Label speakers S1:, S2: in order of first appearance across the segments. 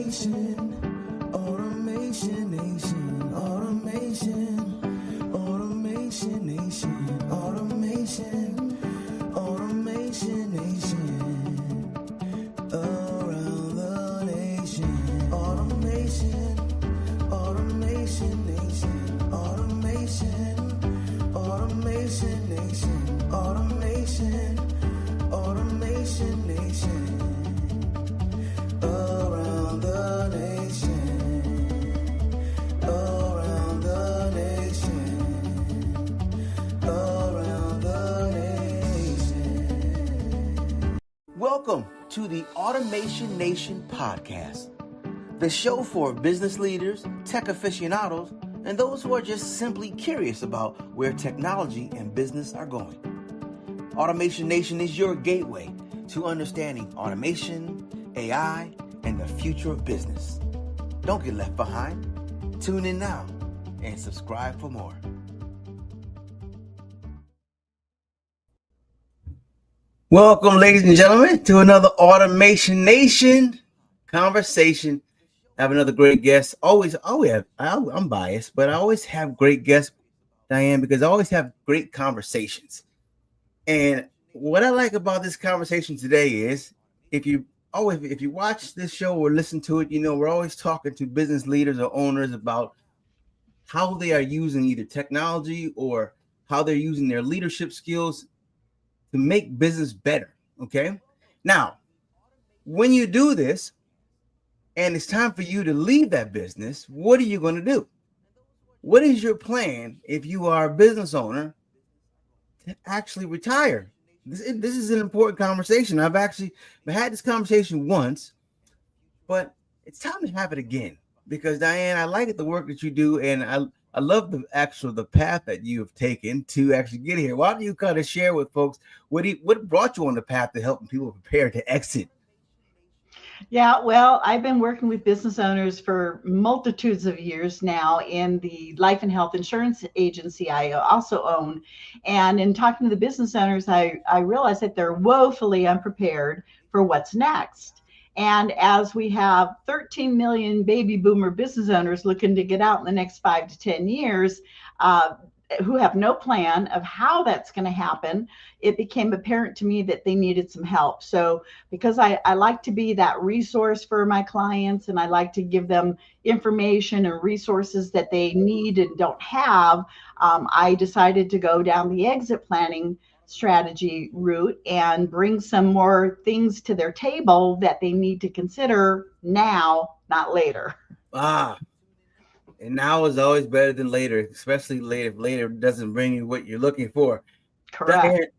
S1: Automation nation, automation nation, automation nation, around the nation, automation nation, automation nation, automation nation, around the nation, around the nation, around the nation. Welcome to the Automation Nation podcast, the show for business leaders, tech aficionados, and those who are just simply curious about where technology and business are going. Automation Nation is your gateway to understanding automation, AI, and the future of business. Don't get left behind. Tune in now and subscribe for more. Welcome, ladies and gentlemen, to another Automation Nation conversation. I have another great guest. I'm biased, but I always have great guests, Dianne, because I always have great conversations. And what I like about this conversation today is if you watch this show or listen to it, you know, we're always talking to business leaders or owners about how they are using either technology or how they're using their leadership skills to make business better. Okay. Now, when you do this and it's time for you to leave that business, what are you going to do? What is your plan if you are a business owner to actually retire? This is an important conversation. I've actually had this conversation once, but it's time to have it again because, Dianne, I like the work that you do, and I love the path that you have taken to actually get here. Why don't you kind of share with folks what brought you on the path to helping people prepare to exit?
S2: Yeah, well, I've been working with business owners for multitudes of years now in the life and health insurance agency I also own. And in talking to the business owners, I realized that they're woefully unprepared for what's next. And as we have 13 million baby boomer business owners looking to get out in the next 5 to 10 years, who have no plan of how that's going to happen, it became apparent to me that they needed some help. So because I like to be that resource for my clients, and I like to give them information and resources that they need and don't have, I decided to go down the exit planning strategy route and bring some more things to their table that they need to consider now, not later.
S1: And now is always better than later, especially later. If later doesn't bring you what you're looking for.
S2: Correct.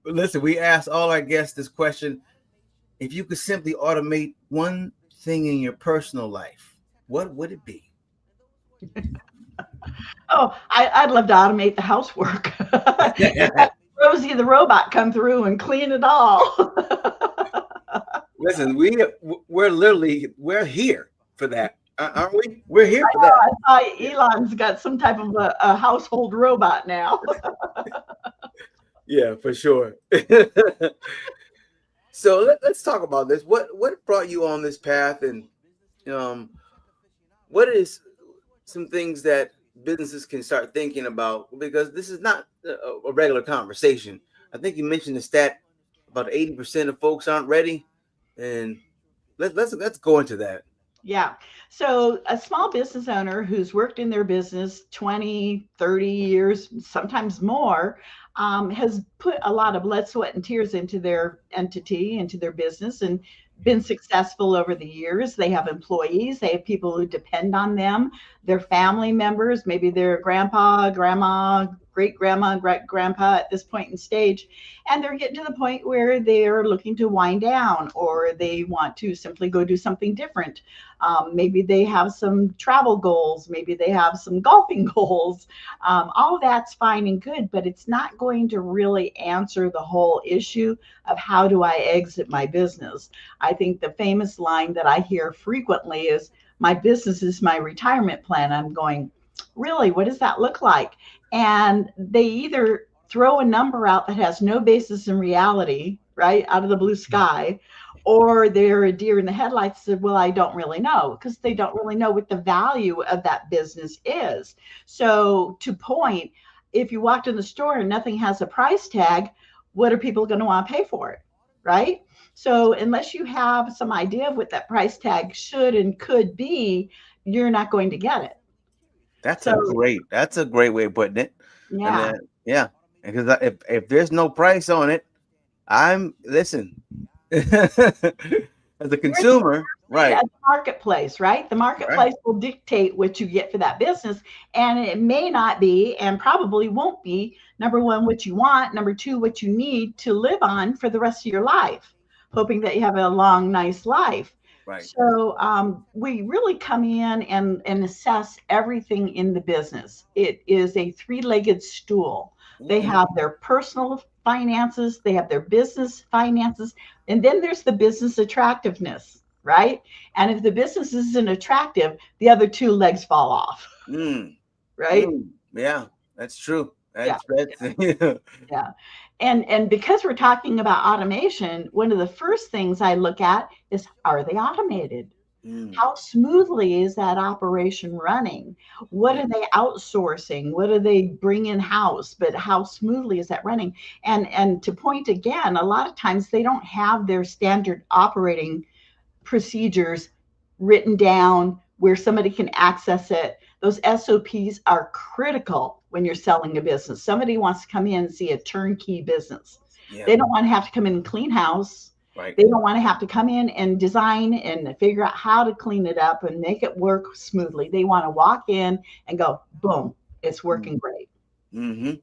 S1: Listen, we asked all our guests this question. If you could simply automate one thing in your personal life, what would it be?
S2: Oh, I'd love to automate the housework. Rosie the robot come through and clean it all.
S1: Listen, we're here for that. Aren't we? We're here for that.
S2: I saw Elon's got some type of a household robot now.
S1: Yeah, for sure. So let's talk about this. What brought you on this path, and what is some things that businesses can start thinking about? Because this is not a regular conversation. I think you mentioned the stat about 80% of folks aren't ready, and let's go into that.
S2: Yeah. So a small business owner who's worked in their business 20, 30 years, sometimes more, has put a lot of blood, sweat, and tears into their entity, into their business, and been successful over the years. They have employees, they have people who depend on them, their family members, maybe their grandpa, grandma, great grandma, great grandpa at this point in stage. And they're getting to the point where they're looking to wind down, or they want to simply go do something different. Maybe they have some travel goals, maybe they have some golfing goals. All of that's fine and good, but it's not going to really answer the whole issue of how do I exit my business. I think the famous line that I hear frequently is, my business is my retirement plan. I'm going, really, what does that look like? And they either throw a number out that has no basis in reality, right, out of the blue sky, or they're a deer in the headlights. Said, well, I don't really know, because they don't really know what the value of that business is. So to point, if you walked in the store and nothing has a price tag, what are people going to want to pay for it? Right? So unless you have some idea of what that price tag should and could be, you're not going to get it.
S1: That's
S2: So
S1: that's a great way of putting it. And
S2: yeah.
S1: then, yeah, because if there's no price on it, listen, as a
S2: You're
S1: consumer, right,
S2: at the marketplace, right? The
S1: right.
S2: marketplace will dictate what you get for that business. And it may not be, and probably won't be, number one, what you want, number two, what you need to live on for the rest of your life, hoping that you have a long, nice life.
S1: Right.
S2: So we really come in and assess everything in the business. It is a three-legged stool. They
S1: Okay.
S2: have their personal finances, they have their business finances, and then there's the business attractiveness, right? And if the business isn't attractive, the other two legs fall off,
S1: Mm,
S2: right?
S1: yeah, that's true.
S2: Yeah,
S1: That's yeah.
S2: yeah. And because we're talking about automation, one of the first things I look at is, are they automated?
S1: Mm,
S2: How smoothly is that operation running? What are
S1: mm,
S2: they outsourcing? What do they bring in house? But how smoothly is that running? And to point again, a lot of times they don't have their standard operating procedures written down where somebody can access it. Those SOPs are critical when you're selling a business. Somebody wants to come in and see a turnkey business.
S1: yeah,
S2: They don't want to have to come in and clean house.
S1: right.
S2: They don't want to have to come in and design and figure out how to clean it up and make it work smoothly. They want to walk in and go, boom, it's working great.
S1: Mm-hmm.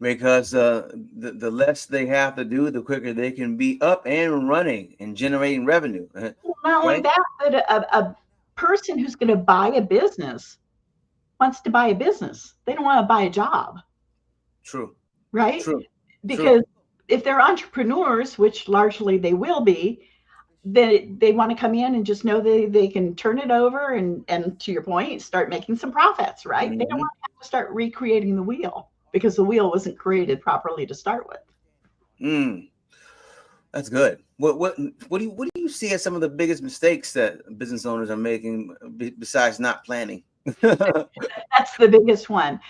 S1: Because the less they have to do, the quicker they can be up and running and generating revenue.
S2: Well, not only
S1: Right?
S2: that, but a person who's going to buy a business wants to buy a business. They don't want to buy a job,
S1: True.
S2: right?
S1: True. True.
S2: Because if they're entrepreneurs, which largely they will be, they want to come in and just know they can turn it over and to your point, start making some profits, right? They don't
S1: Mm-hmm.
S2: want to have to start recreating the wheel because the wheel wasn't created properly to start with.
S1: Mm, that's good. What do you see as some of the biggest mistakes that business owners are making besides not planning?
S2: That's the biggest one.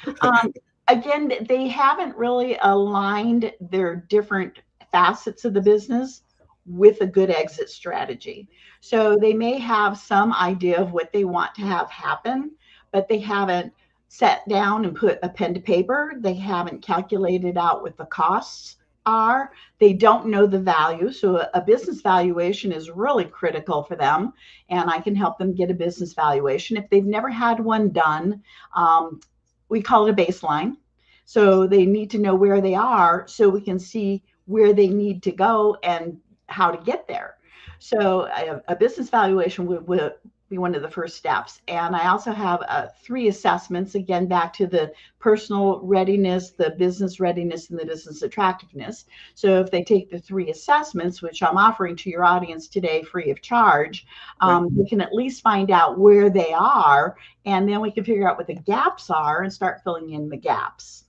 S2: Again, they haven't really aligned their different facets of the business with a good exit strategy. So they may have some idea of what they want to have happen, but they haven't sat down and put a pen to paper. They haven't calculated out what the costs are. They don't know the value. So a business valuation is really critical for them. And I can help them get a business valuation. If they've never had one done, we call it a baseline. So they need to know where they are so we can see where they need to go and how to get there. So a business valuation would be one of the first steps. And I also have 3 assessments, again, back to the personal readiness, the business readiness, and the business attractiveness. So if they take the 3 assessments, which I'm offering to your audience today free of charge,
S1: Right.
S2: we can at least find out where they are, and then we can figure out what the gaps are and start filling in the gaps.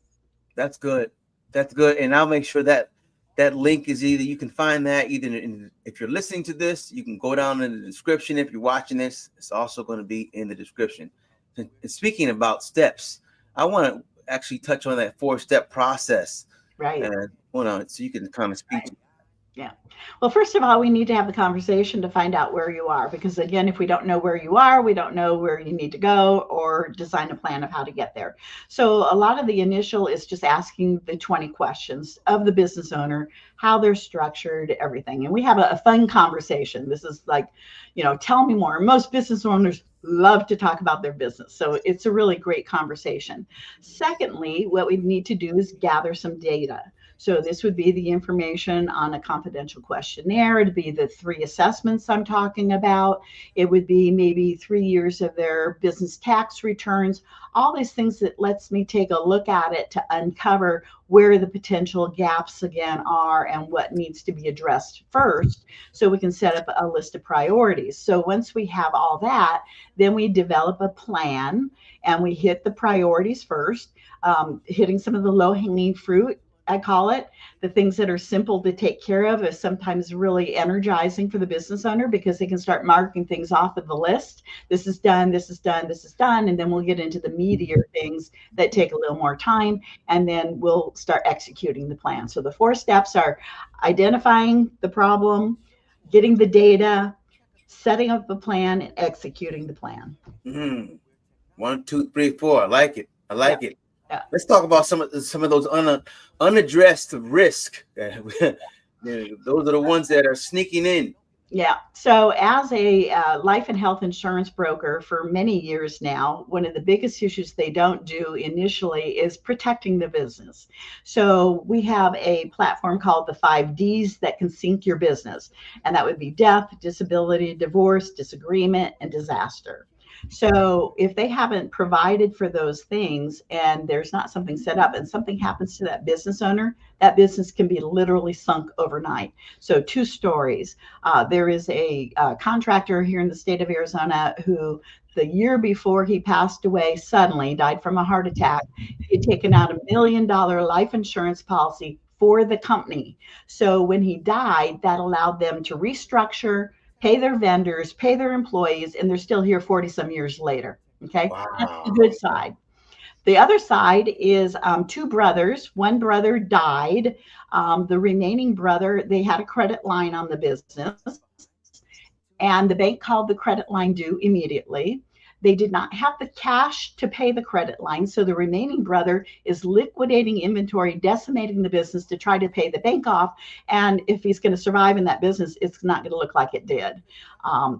S1: That's good. That's good. And I'll make sure that that link is you can find that if you're listening to this, you can go down in the description. If you're watching this, it's also going to be in the description. And speaking about steps, I want to actually touch on that 4-step process.
S2: Right.
S1: And so you can kind of speak to.
S2: Yeah. Well, first of all, we need to have the conversation to find out where you are, because again, if we don't know where you are, we don't know where you need to go or design a plan of how to get there. So a lot of the initial is just asking the 20 questions of the business owner, how they're structured, everything. And we have a fun conversation. This is like, tell me more. Most business owners love to talk about their business. So it's a really great conversation. Secondly, what we need to do is gather some data. So this would be the information on a confidential questionnaire. It'd be the 3 assessments I'm talking about. It would be maybe 3 years of their business tax returns, all these things that lets me take a look at it to uncover where the potential gaps again are and what needs to be addressed first, so we can set up a list of priorities. So once we have all that, then we develop a plan and we hit the priorities first, hitting some of the low-hanging fruit I call it. The things that are simple to take care of is sometimes really energizing for the business owner because they can start marking things off of the list. This is done, this is done, this is done. And then we'll get into the meatier things that take a little more time. And then we'll start executing the plan. So the 4 steps are identifying the problem, getting the data, setting up the plan, and executing the plan.
S1: Mm. 1, 2, 3, 4. I like it. I like it.
S2: Yeah.
S1: Let's talk about some of those unaddressed risk. Those are the ones that are sneaking in.
S2: Yeah. So, as a life and health insurance broker for many years now, one of the biggest issues they don't do initially is protecting the business. So, we have a platform called the 5Ds that can sink your business, and that would be death, disability, divorce, disagreement, and disaster. So, if they haven't provided for those things and there's not something set up and something happens to that business owner, that business can be literally sunk overnight. So, 2 stories. There is a contractor here in the state of Arizona who, the year before he passed away, suddenly died from a heart attack. He had taken out $1 million life insurance policy for the company. So, when he died, that allowed them to restructure, pay their vendors, pay their employees, and they're still here 40 some years later. Okay.
S1: Wow.
S2: That's the good side. The other side is 2 brothers. One brother died. The remaining brother, they had a credit line on the business, and the bank called the credit line due immediately. They did not have the cash to pay the credit line. So the remaining brother is liquidating inventory, decimating the business to try to pay the bank off. And if he's going to survive in that business, it's not going to look like it did.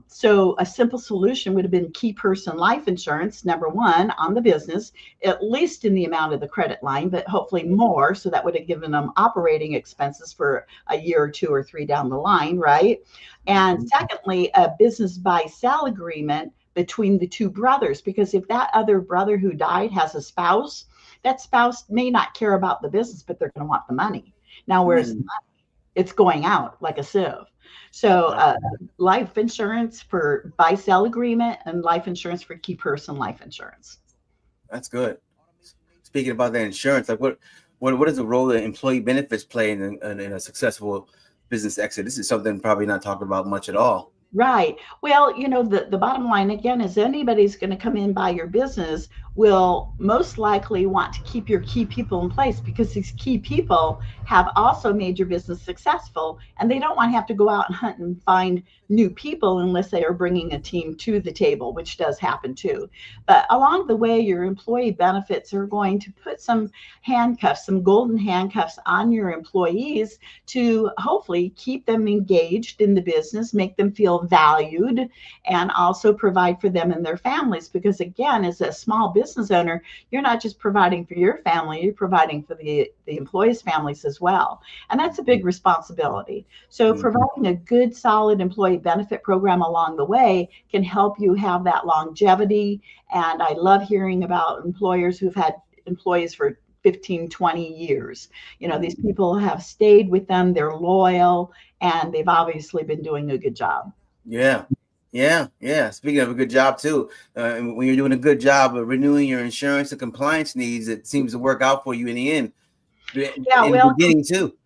S2: So a simple solution would have been key person life insurance, number one, on the business, at least in the amount of the credit line, but hopefully more. So that would have given them operating expenses for a year or 2 or 3 down the line, right? And secondly, a business buy sell agreement between the 2 brothers, because if that other brother who died has a spouse, that spouse may not care about the business, but they're going to want the money. Now, where's the money? It's going out like a sieve. So life insurance for buy sell agreement and life insurance for key person life insurance.
S1: That's good. Speaking about the insurance, like what is the role that employee benefits play in a successful business exit? This is something probably not talked about much at all.
S2: Right. Well, the bottom line again is anybody's going to come in buy your business will most likely want to keep your key people in place because these key people have also made your business successful, and they don't want to have to go out and hunt and find new people unless they are bringing a team to the table, which does happen too. But along the way, your employee benefits are going to put some handcuffs, some golden handcuffs on your employees to hopefully keep them engaged in the business, make them feel valued, and also provide for them and their families. Because again, as a small business owner, you're not just providing for your family, you're providing for the employees' families as well. And that's a big responsibility. So providing a good, solid employee benefit program along the way can help you have that longevity. And I love hearing about employers who've had employees for 15, 20 years. These people have stayed with them, they're loyal, and they've obviously been doing a good job.
S1: Yeah. Speaking of a good job too, when you're doing a good job of renewing your insurance and compliance needs, it seems to work out for you in the end. The beginning too.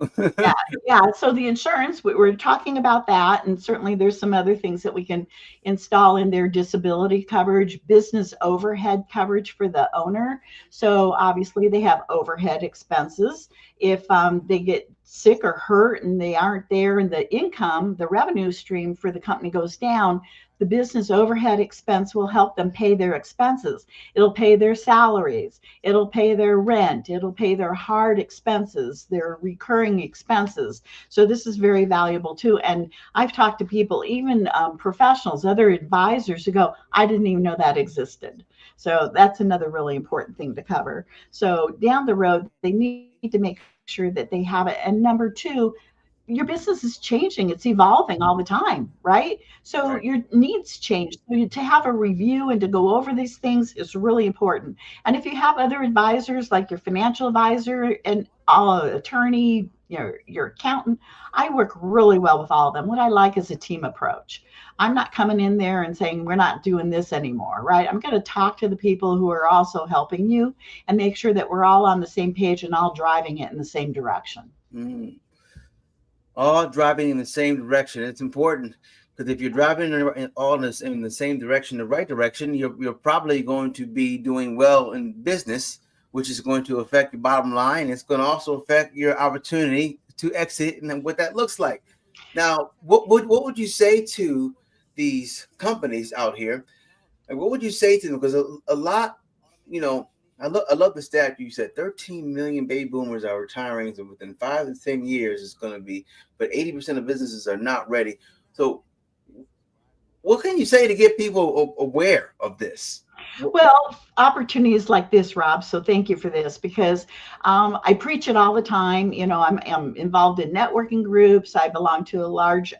S2: Yeah. So the insurance, we're talking about that, and certainly there's some other things that we can install in their: disability coverage, business overhead coverage for the owner. So obviously they have overhead expenses. If they get sick or hurt and they aren't there and the income, the revenue stream for the company goes down, the business overhead expense will help them pay their expenses. It'll pay their salaries. It'll pay their rent. It'll pay their hard expenses, their recurring expenses. So this is very valuable too. And I've talked to people, even professionals, other advisors, who go, I didn't even know that existed. So that's another really important thing to cover. So down the road, they need to make sure that they have it. And number 2, your business is changing. It's evolving all the time, right? So your needs change. So to have a review and to go over these things is really important. And if you have other advisors, like your financial advisor and attorney, your accountant. I work really well with all of them. What I like is a team approach. I'm not coming in there and saying we're not doing this anymore, right? I'm going to talk to the people who are also helping you and make sure that we're all on the same page and all driving it in the same direction.
S1: All driving in the same direction. It's important because if you're driving in the same direction, the right direction, you're probably going to be doing well in business, which is going to affect your bottom line. It's going to also affect your opportunity to exit and what that looks like. Now, what would you say to these companies out here? And what would you say to them? Because a lot, I love the stat you said 13 million baby boomers are retiring. So within 5 to 10 years, it's going to be, but 80% of businesses are not ready. So what can you say to get people aware of this?
S2: Well, opportunities like this, Rob. So thank you for this because I preach it all the time. I'm involved in networking groups. I belong to a large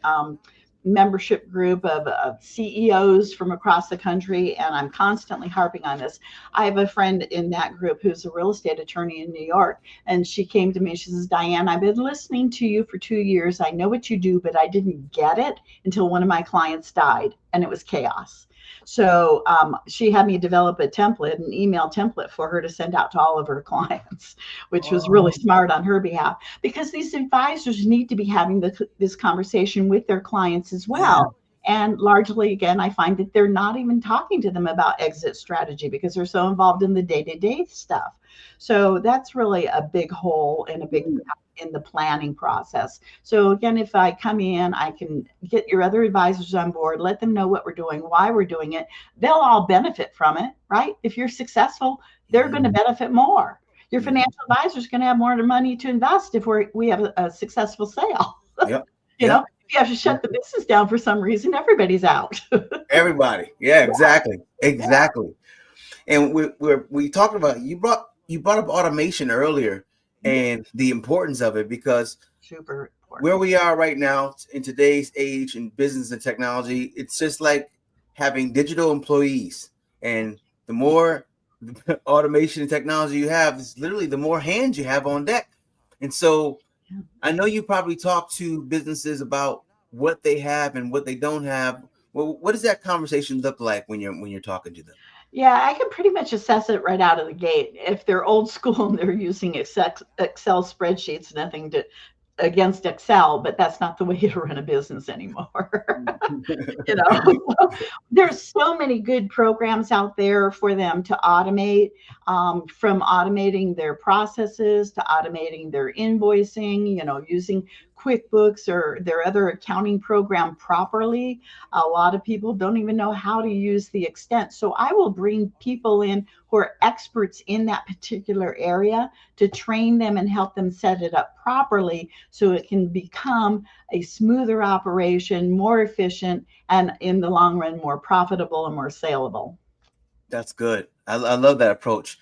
S2: membership group of CEOs from across the country, and I'm constantly harping on this. I have a friend in that group who's a real estate attorney in New York, and she came to me. She says, Dianne, I've been listening to you for 2 years. I know what you do, but I didn't get it until one of my clients died, and it was chaos. So she had me develop a template, an email template for her to send out to all of her clients, which was really smart on her behalf, because these advisors need to be having this conversation with their clients as well. Yeah. And largely, again, I find that they're not even talking to them about exit strategy because they're so involved in the day-to-day stuff. So that's really a big hole and a big in the planning process. So again, if I come in, I can get your other advisors on board, let them know what we're doing, why we're doing it. They'll all benefit from it, right? If you're successful, they're going to benefit more. Your financial advisor is going to have more money to invest if we have a successful sale.
S1: Yep.
S2: You know, if you have to shut the business down for some reason, everybody's out.
S1: Everybody. Yeah, exactly. Exactly. And we talked about, you brought up automation earlier and the importance of it, because
S2: super important.
S1: Where we are right now in today's age in business and technology, it's just like having digital employees, and the more automation and technology you have, it's literally the more hands you have on deck. And so I know you probably talk to businesses about what they have and what they don't have. Well, what does that conversation look like when you're talking to them?
S2: Yeah, I can pretty much assess it right out of the gate. If they're old school and they're using Excel spreadsheets, nothing against Excel, but that's not the way to run a business anymore. There's so many good programs out there for them to automate, from automating their processes to automating their invoicing, using QuickBooks or their other accounting program properly. A lot of people don't even know how to use the extent. So I will bring people in who are experts in that particular area to train them and help them set it up properly so it can become a smoother operation, more efficient, and in the long run, more profitable and more saleable.
S1: That's good. I love that approach.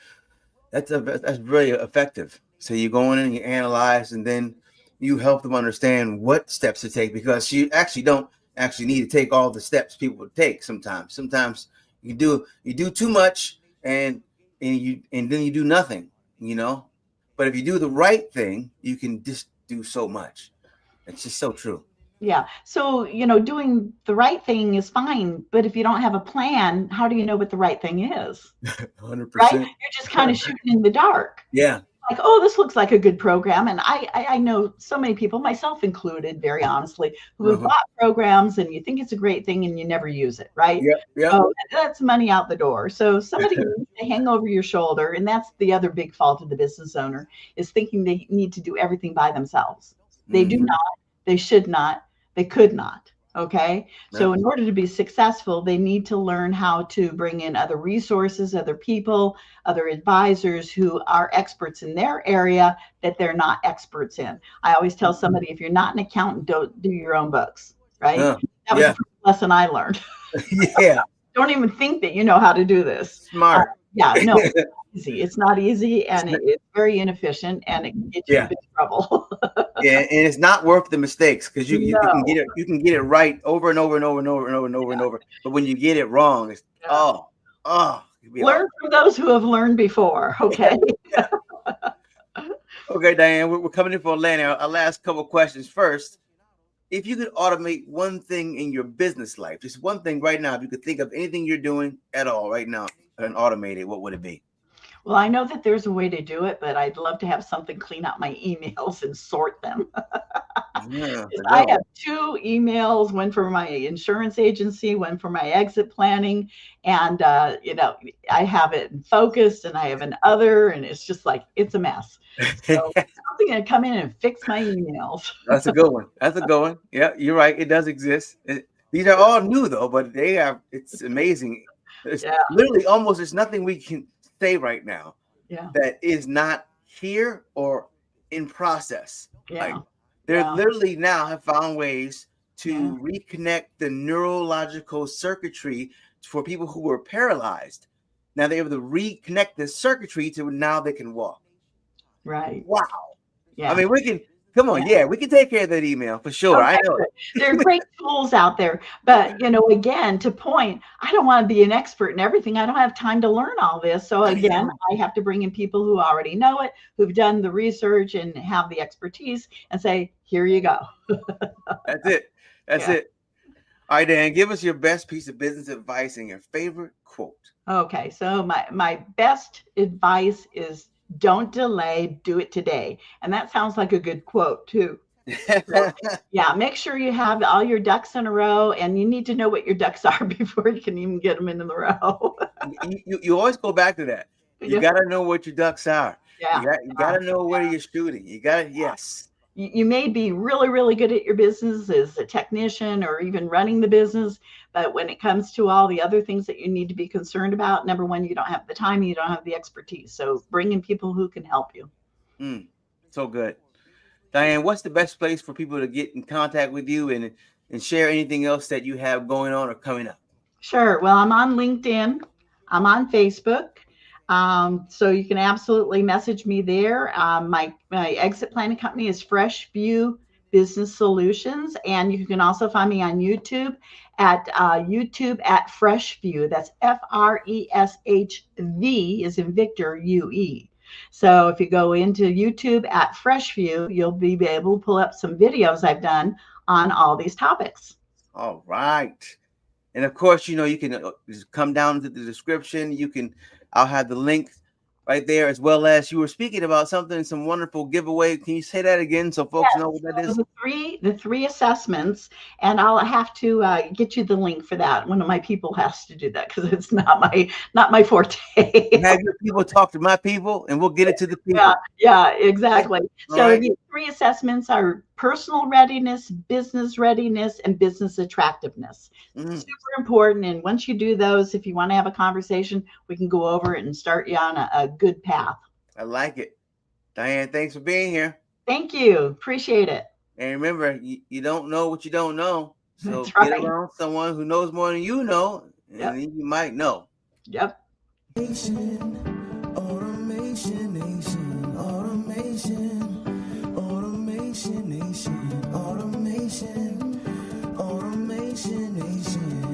S1: That's very effective. So you go in and you analyze, and then you help them understand what steps to take, because you actually don't need to take all the steps people would take. Sometimes you do too much, and then you do nothing, But if you do the right thing, you can just do so much. It's just so true.
S2: Yeah. So, doing the right thing is fine, but if you don't have a plan, how do you know what the right thing is?
S1: 100%.
S2: Right? You're just kind of shooting in the dark.
S1: Yeah.
S2: Like, oh, this looks like a good program. And I know so many people, myself included, very honestly, who have bought programs and you think it's a great thing and you never use it, right?
S1: Yep.
S2: So that's money out the door. So somebody needs to hang over your shoulder. And that's the other big fault of the business owner, is thinking they need to do everything by themselves. They do not, they should not, they could not. Okay. So in order to be successful, they need to learn how to bring in other resources, other people, other advisors who are experts in their area that they're not experts in. I always tell somebody, if you're not an accountant, don't do your own books. Right. That was the first lesson I learned.
S1: Yeah.
S2: Don't even think that you know how to do this.
S1: Smart.
S2: No, it's not easy. It's not easy, and it's very inefficient, and it can get you in big trouble.
S1: Yeah, and it's not worth the mistakes, because you can get it right over and over and over and over and over and over and over. But when you get it wrong, it's
S2: learn from those who have learned before. Okay.
S1: Okay, Dianne, we're coming in for landing. Our last couple of questions. First, if you could automate one thing in your business life, just one thing right now, if you could think of anything you're doing at all right now and automate it, what would it be?
S2: Well, I know that there's a way to do it, but I'd love to have something clean out my emails and sort them.
S1: Yeah,
S2: I
S1: no.
S2: have two emails, one for my insurance agency, one for my exit planning. And, I have it in focus and I have an other, and it's just like, it's a mess. So something to come in and fix my emails.
S1: That's a good one. That's a good one. Yeah, you're right. It does exist. These are all new though, but it's amazing. There's
S2: Yeah.
S1: literally almost there's nothing we can say right now
S2: Yeah.
S1: that is not here or in process. Like
S2: Yeah.
S1: they're
S2: Yeah.
S1: literally now have found ways to
S2: Yeah.
S1: reconnect the neurological circuitry for people who were paralyzed. Now they're able to reconnect the circuitry to now they can walk.
S2: Right.
S1: Wow.
S2: Yeah.
S1: I mean, we can come on, yeah, we can take care of that email for sure. I know.
S2: There are great tools out there, but again, to point, I don't want to be an expert in everything. I don't have time to learn all this. So again, I have to bring in people who already know it, who've done the research and have the expertise, and say, here you go.
S1: That's it. That's it. All right, Dan, give us your best piece of business advice and your favorite quote.
S2: Okay, so my best advice is don't delay, do it today. And that sounds like a good quote too. Yeah, make sure you have all your ducks in a row, and you need to know what your ducks are before you can even get them in the row.
S1: you always go back to that. You got to know what your ducks are.
S2: Yeah.
S1: You got to know where you're shooting. You got to, yes.
S2: You may be really, really good at your business as a technician or even running the business. But when it comes to all the other things that you need to be concerned about, number one, you don't have the time, you don't have the expertise. So bring in people who can help you.
S1: So good. Dianne, what's the best place for people to get in contact with you and share anything else that you have going on or coming up?
S2: Sure. Well, I'm on LinkedIn. I'm on Facebook. So you can absolutely message me there. My exit planning company is Fresh View Business Solutions. And you can also find me on YouTube at Fresh View. That's FRESHV is in Victor UE. So if you go into YouTube at Fresh View, you'll be able to pull up some videos I've done on all these topics.
S1: All right. And of course, you can just come down to the description. I'll have the link right there, as well as you were speaking about some wonderful giveaway. Can you say that again so folks know what that is?
S2: The three assessments, and I'll have to get you the link for that. One of my people has to do that because it's not my forte.
S1: Have your people talk to my people, and we'll get it to the people.
S2: Yeah, exactly. So
S1: right.
S2: The three assessments are personal readiness, business readiness, and business attractiveness. Super important. And once you do those, if you want to have a conversation, we can go over it and start you on a good path.
S1: I like it. Dianne, thanks for being here.
S2: Thank you. Appreciate it.
S1: And remember, you don't know what you don't know. So
S2: That's
S1: get around someone who knows more than you know, and then you might know.
S2: Yep.
S3: Automation Nation, Automation Nation.